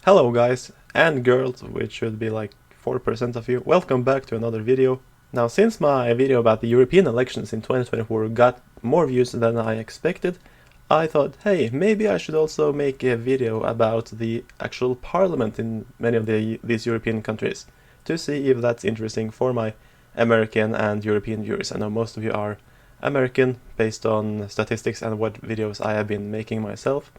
Hello guys and girls, which should be like 4% of you. Welcome back to another video. Now, since my video about the European elections in 2024 got more views than I expected, I thought, hey, maybe I should also make a video about the actual parliament in many of these European countries to see if that's interesting for my American and European viewers. I know most of you are American based on statistics and what videos I have been making myself,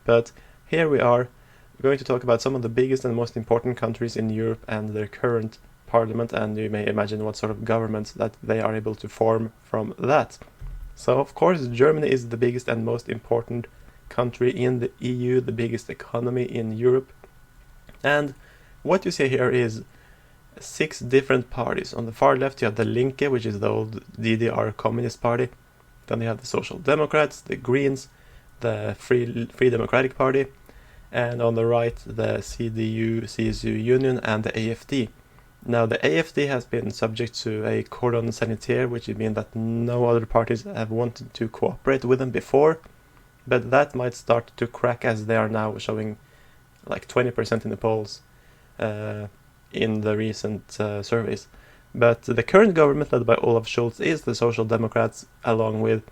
but here we are. We're going to talk about some of the biggest and most important countries in Europe and their current parliament, and you may imagine what sort of governments that they are able to form from that. So, of course, Germany is the biggest and most important country in the EU, the biggest economy in Europe. And what you see here is 6 different parties. On the far left you have the Linke, which is the old DDR Communist Party. Then you have the Social Democrats, the Greens, the Free Democratic Party, and on the right the CDU, CSU Union, and the AFD. Now, the AFD has been subject to a cordon sanitaire, which means that no other parties have wanted to cooperate with them before, but that might start to crack as they are now showing like 20% in the polls in the recent surveys. But the current government, led by Olaf Scholz, is the Social Democrats, along with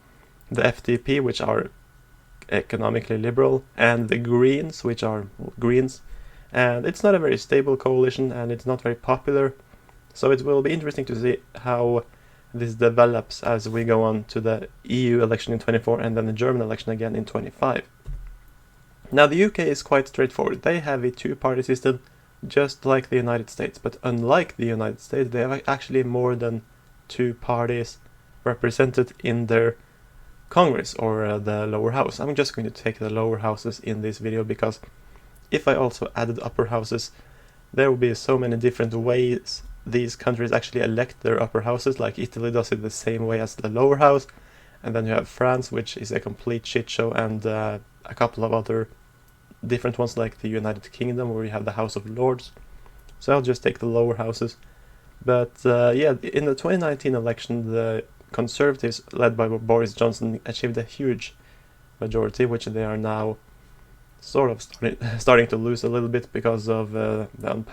the FDP, which are economically liberal, and the Greens, which are Greens. And it's not a very stable coalition, and it's not very popular, so it will be interesting to see how this develops as we go on to the EU election in 24 and then the German election again in 25. Now, the UK is quite straightforward. They have a two-party system just like the United States, but unlike the United States, they have actually more than 2 parties represented in their Congress, or the lower house. I'm just going to take the lower houses in this video, because if I also added upper houses, there will be so many different ways these countries actually elect their upper houses. Like Italy does it the same way as the lower house, and then you have France, which is a complete shit show, and a couple of other different ones like the United Kingdom, where you have the House of Lords. So I'll just take the lower houses. But yeah, in the 2019 election, the Conservatives, led by Boris Johnson, achieved a huge majority, which they are now sort of starting to lose a little bit because of the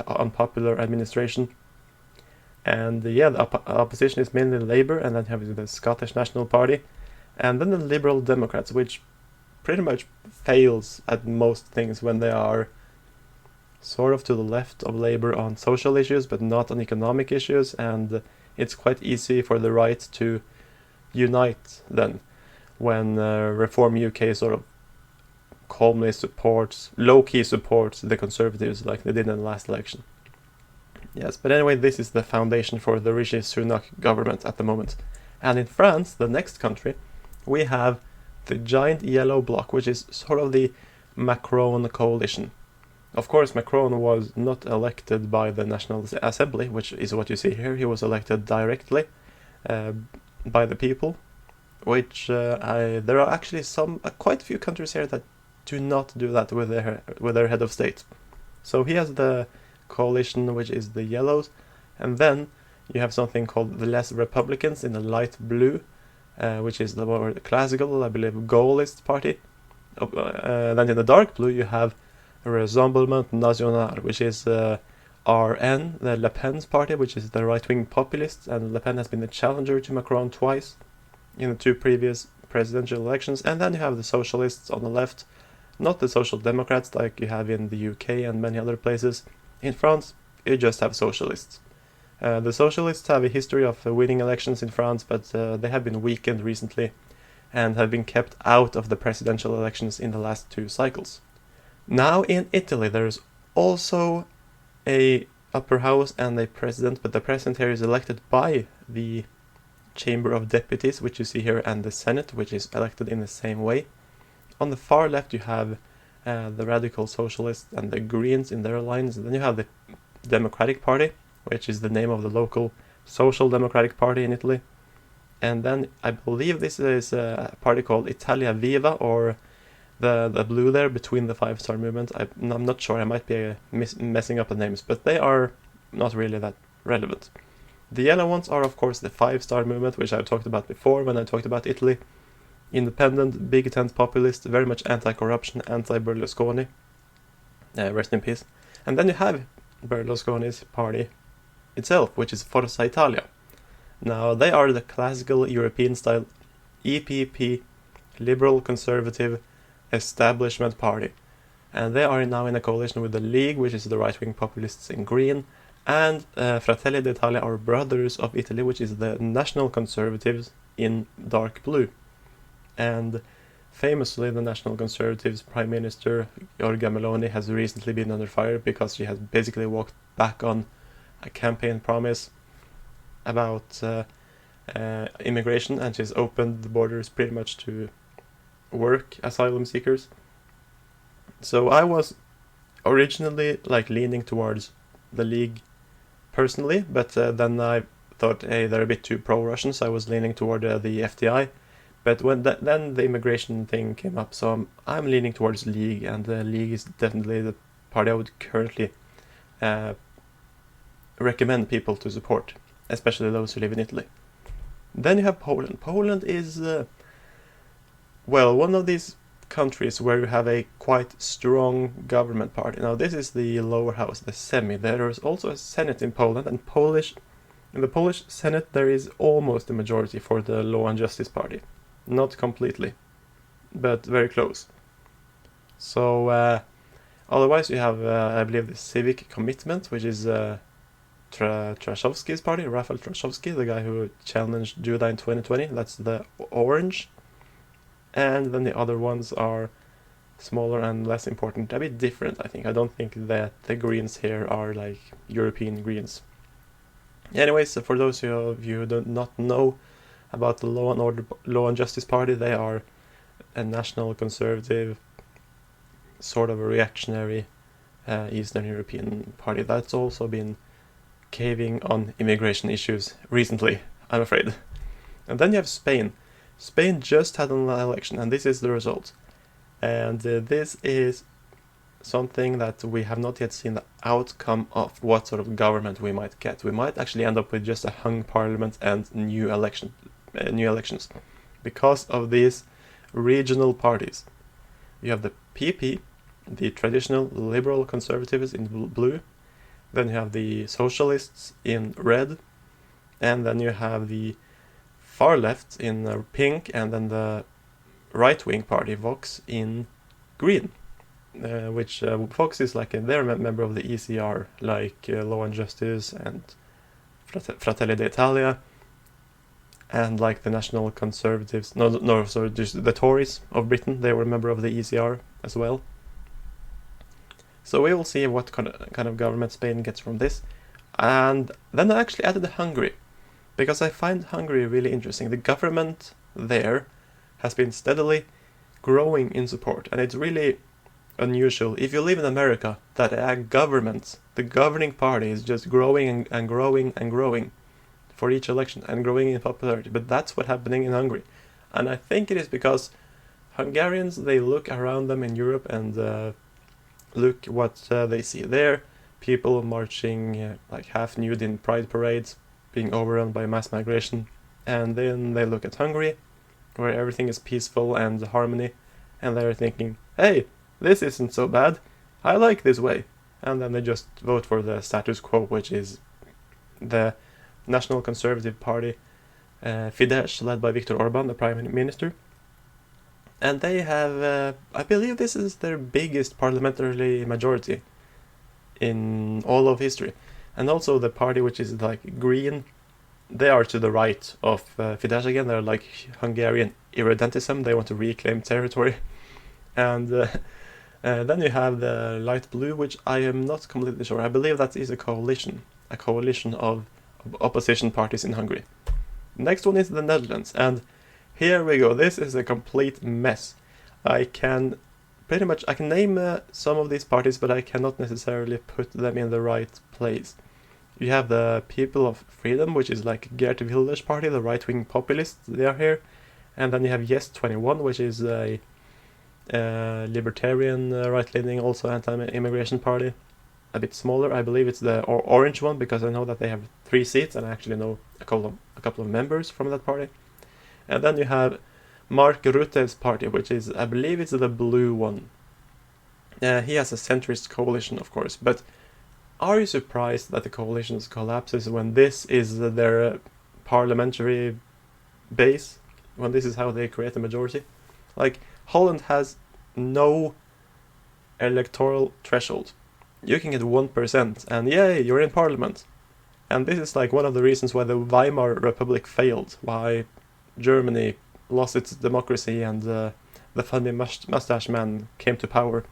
unpopular administration. And yeah, the opposition is mainly Labour, and then you have the Scottish National Party, and then the Liberal Democrats, which pretty much fails at most things when they are sort of to the left of Labour on social issues, but not on economic issues, and it's quite easy for the right to unite then when Reform UK sort of calmly supports, low-key supports the Conservatives like they did in the last election. Yes, but anyway, this is the foundation for the Rishi Sunak government at the moment. And in France, the next country, we have the giant yellow bloc, which is sort of the Macron coalition. Of course, Macron was not elected by the National Assembly, which is what you see here. He was elected directly by the people, which there are actually quite a few countries here that do not do that with their head of state. So he has the coalition, which is the yellows, and then you have something called the Les Republicans in the light blue, which is the more classical, I believe, Gaullist party. Then in the dark blue you have Rassemblement National, which is RN, the Le Pen's party, which is the right-wing populists, and Le Pen has been the challenger to Macron twice in the 2 previous presidential elections. And then you have the socialists on the left, not the Social Democrats like you have in the UK and many other places. In France, you just have socialists. The socialists have a history of winning elections in France, but they have been weakened recently and have been kept out of the presidential elections in the last 2 cycles. Now in Italy there is also a upper house and a president, but the president here is elected by the Chamber of Deputies, which you see here, and the Senate, which is elected in the same way. On the far left you have the Radical Socialists and the Greens in their lines, and then you have the Democratic Party, which is the name of the local Social Democratic Party in Italy. And then I believe this is a party called Italia Viva, or the blue there between the 5-star movement. I'm not sure, I might be messing up the names, but they are not really that relevant. The yellow ones are, of course, the 5-star movement, which I've talked about before when I talked about Italy. Independent, big tent populist, very much anti-corruption, anti-Berlusconi. rest in peace. And then you have Berlusconi's party itself, which is Forza Italia. Now, they are the classical European-style EPP, liberal conservative establishment party. And they are now in a coalition with the League, which is the right-wing populists in green, and Fratelli d'Italia, or Brothers of Italy, which is the national conservatives in dark blue. And famously, the National Conservatives Prime Minister Giorgia Meloni has recently been under fire because she has basically walked back on a campaign promise about immigration, and she's opened the borders pretty much to work asylum seekers. So I was originally leaning towards the League personally, but then I thought, hey, they're a bit too pro-Russian, so I was leaning toward the FDI. But when then the immigration thing came up, so I'm leaning towards League, and the League is definitely the party I would currently recommend people to support, especially those who live in Italy. Then you have Poland. Poland is, one of these countries where you have a quite strong government party. Now, this is the lower house, the Sejm. There is also a Senate in Poland, and in the Polish Senate there is almost a majority for the Law and Justice Party. Not completely, but very close. So, otherwise you have, I believe, the Civic Commitment, which is Trzaskowski's party, Rafał Trzaskowski, the guy who challenged Duda in 2020. That's the orange. And then the other ones are smaller and less important, a bit different, I think. I don't think that the Greens here are like European Greens. Anyways, so for those of you who do not know about the Law and Justice Party, they are a national conservative, sort of a reactionary Eastern European party that's also been caving on immigration issues recently, I'm afraid. And then you have Spain. Spain just had an election, and this is the result. And this is something that we have not yet seen the outcome of, what sort of government we might get. We might actually end up with just a hung parliament and new elections because of these regional parties. You have the PP, the traditional liberal conservatives in blue, then you have the socialists in red, and then you have the far left in pink, and then the right-wing party Vox in green, which Vox is they're a member of the ECR, Law and Justice and Fratelli d'Italia, and the National Conservatives, just the Tories of Britain, they were a member of the ECR as well. So we will see what kind of government Spain gets from this. And then I actually added Hungary, because I find Hungary really interesting. The government there has been steadily growing in support, and it's really unusual. If you live in America, that the governing party is just growing and growing and growing for each election, and growing in popularity. But that's what's happening in Hungary. And I think it is because Hungarians, they look around them in Europe and look what they see there. People marching half nude in pride parades, being overrun by mass migration. And then they look at Hungary, where everything is peaceful and harmony, and they're thinking, hey, this isn't so bad, I like this way. And then they just vote for the status quo, which is the National Conservative Party, Fidesz, led by Viktor Orban, the Prime Minister. And they have, I believe this is their biggest parliamentary majority in all of history. And also the party which is green, they are to the right of Fidesz again. They're Hungarian irredentism, they want to reclaim territory. And then you have the light blue, which I am not completely sure. I believe that is a coalition of opposition parties in Hungary. Next one is the Netherlands, and here we go. This is a complete mess. I can name some of these parties, but I cannot necessarily put them in the right place. You have the People of Freedom, which is Geert Wilders' party, the right-wing populists, they are here. And then you have Yes 21, which is a libertarian, right-leaning, also anti-immigration party. A bit smaller, I believe it's the orange one, because I know that they have 3 seats, and I actually know a couple of members from that party. And then you have Mark Rutte's party, which is, I believe it's the blue one. He has a centrist coalition, of course, but are you surprised that the coalition collapses when this is their parliamentary base? When this is how they create a majority? Like, Holland has no electoral threshold. You can get 1%, and yay, you're in parliament. And this is like one of the reasons why the Weimar Republic failed, why Germany lost its democracy and the funny mustache man came to power.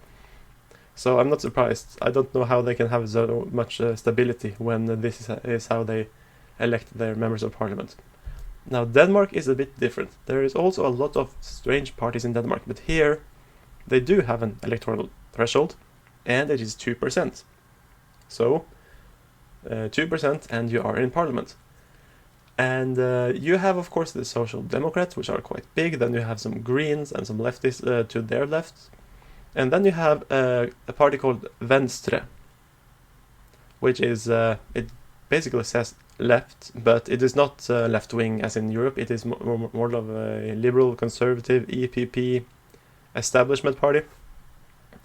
So I'm not surprised. I don't know how they can have so much stability when this is how they elect their members of parliament. Now Denmark is a bit different. There is also a lot of strange parties in Denmark, but here they do have an electoral threshold, and it is 2%. So 2% and you are in parliament. And you have, of course, the Social Democrats, which are quite big. Then you have some Greens and some leftists to their left. And then you have a party called Venstre, which is, it basically says left, but it is not left-wing as in Europe. It is more of a liberal, conservative, EPP establishment party.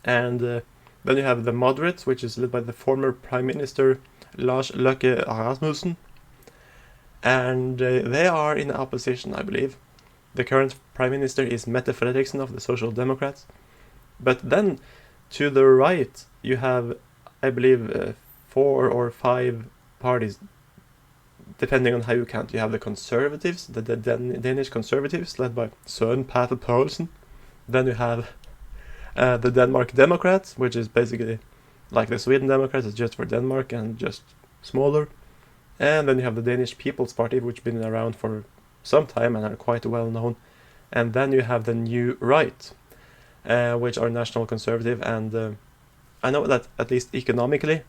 And then you have the Moderates, which is led by the former Prime Minister Lars Løkke Rasmussen. And they are in opposition, I believe. The current Prime Minister is Mette Frederiksen of the Social Democrats. But then, to the right, you have, I believe, 4 or 5 parties, depending on how you count. You have the Conservatives, the Danish Conservatives, led by Søren Pape Poulsen. Then you have the Denmark Democrats, which is basically like the Sweden Democrats, it's just for Denmark and just smaller. And then you have the Danish People's Party, which has been around for some time and are quite well known. And then you have the New Right, which are national conservative. And I know that at least economically,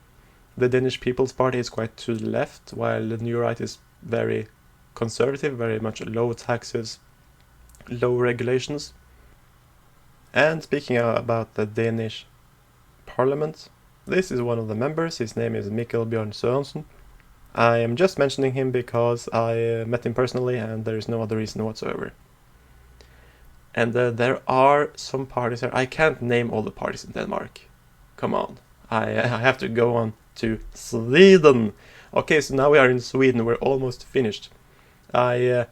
the Danish People's Party is quite to the left, while the New Right is very conservative, very much low taxes, low regulations. And speaking about the Danish Parliament, this is one of the members. His name is Mikkel Bjørn Sørensen. I am just mentioning him because I met him personally and there is no other reason whatsoever. And there are some parties here. I can't name all the parties in Denmark. Come on. I have to go on to Sweden. Okay, so now we are in Sweden. We're almost finished. Yeah,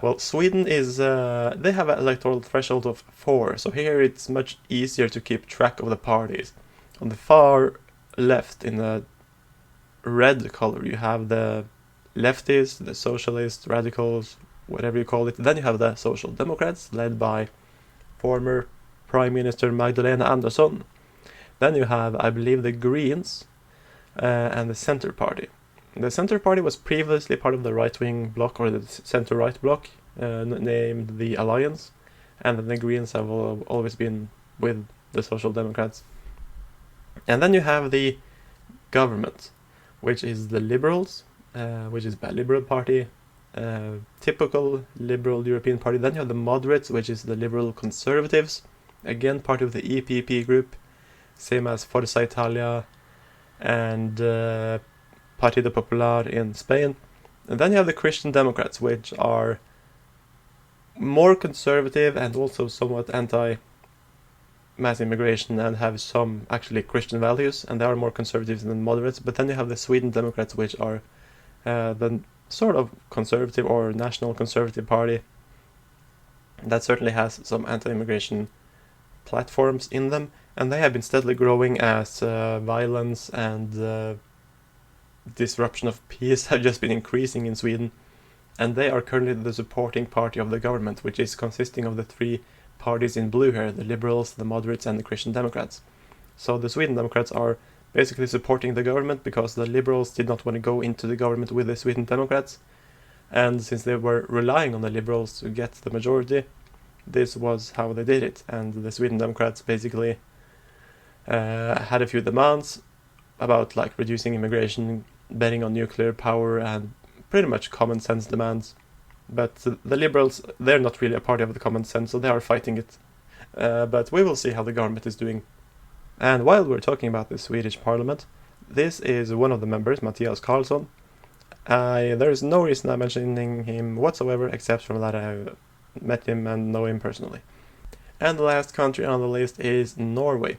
well, Sweden is, they have an electoral threshold of 4, so here it's much easier to keep track of the parties. On the far left, in the red color, you have the leftists, the socialists, radicals, whatever you call it. Then you have the Social Democrats, led by former Prime Minister Magdalena Andersson. Then you have, I believe, the Greens and the Centre Party. The Centre Party was previously part of the right-wing bloc, or the centre-right bloc, named the Alliance, and then the Greens have always been with the Social Democrats. And then you have the government, which is the Liberals, which is the Liberal Party, typical liberal European party. Then you have the Moderates, which is the Liberal Conservatives, again part of the EPP group, same as Forza Italia and Partido Popular in Spain. And then you have the Christian Democrats, which are more conservative and also somewhat anti-mass immigration and have some actually Christian values, and they are more conservative than moderates. But then you have the Sweden Democrats, which are the sort of conservative or national conservative party that certainly has some anti-immigration platforms in them, and they have been steadily growing as violence and disruption of peace have just been increasing in Sweden, and they are currently the supporting party of the government, which is consisting of the 3 parties in blue here, the Liberals, the Moderates and the Christian Democrats. So the Sweden Democrats are basically supporting the government because the Liberals did not want to go into the government with the Sweden Democrats, and since they were relying on the Liberals to get the majority, this was how they did it. And the Sweden Democrats basically had a few demands about like reducing immigration, betting on nuclear power, and pretty much common sense demands. But the Liberals, they're not really a party of the common sense, so they are fighting it. But we will see how the government is doing. And while we're talking about the Swedish parliament, this is one of the members, Mattias Karlsson. There is no reason I'm mentioning him whatsoever, except from that I met him and know him personally. And the last country on the list is Norway.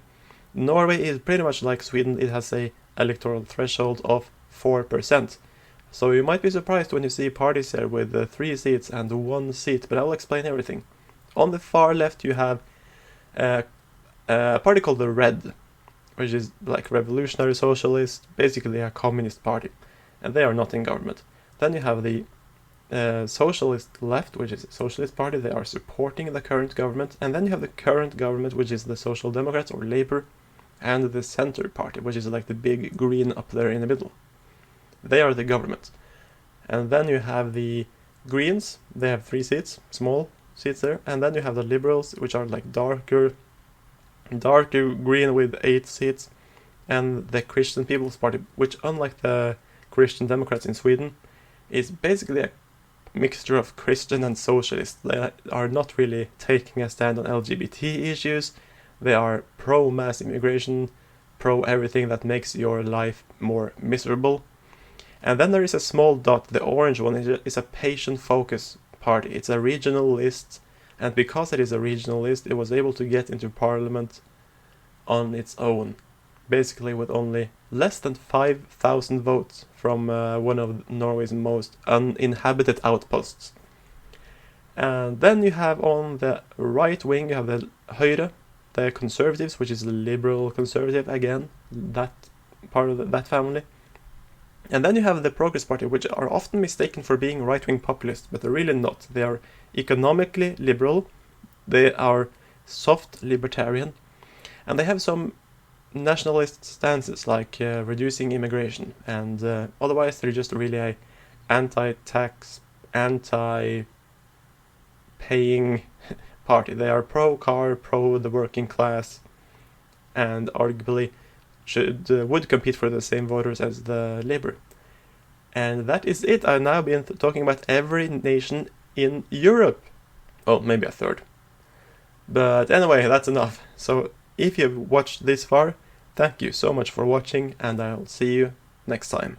Norway is pretty much like Sweden. It has a electoral threshold of 4%. So you might be surprised when you see parties here with 3 seats and 1 seat, but I will explain everything. On the far left you have a party called the Red, which is like revolutionary socialist, basically a communist party, and they are not in government. Then you have the socialist left, which is a socialist party. They are supporting the current government. And then you have the current government, which is the Social Democrats or Labour, and the Centre Party, which is like the big green up there in the middle. They are the government. And then you have the Greens. They have 3 seats, small seats there. And then you have the Liberals, which are like darker green with 8 seats. And the Christian People's Party, which unlike the Christian Democrats in Sweden, is basically a mixture of Christian and socialist. They are not really taking a stand on LGBT issues. They are pro mass immigration, pro everything that makes your life more miserable. And then there is a small dot, the orange one is a patient focus party. It's a regional list, and because it is a regional list, it was able to get into parliament on its own, basically with only less than 5,000 votes from one of Norway's most uninhabited outposts. And then you have on the right wing, you have the Høyre, the Conservatives, which is the liberal conservative again, that part of that family. And then you have the Progress Party, which are often mistaken for being right-wing populist, but they're really not. They are economically liberal, they are soft libertarian, and they have some nationalist stances like reducing immigration, and otherwise they're just really a anti-tax, anti-paying party. They are pro-car, pro the working class, and arguably would compete for the same voters as the Labour. And that is it. I've now been talking about every nation in Europe. Well, maybe a third. But anyway, that's enough. So if you've watched this far, thank you so much for watching, and I'll see you next time.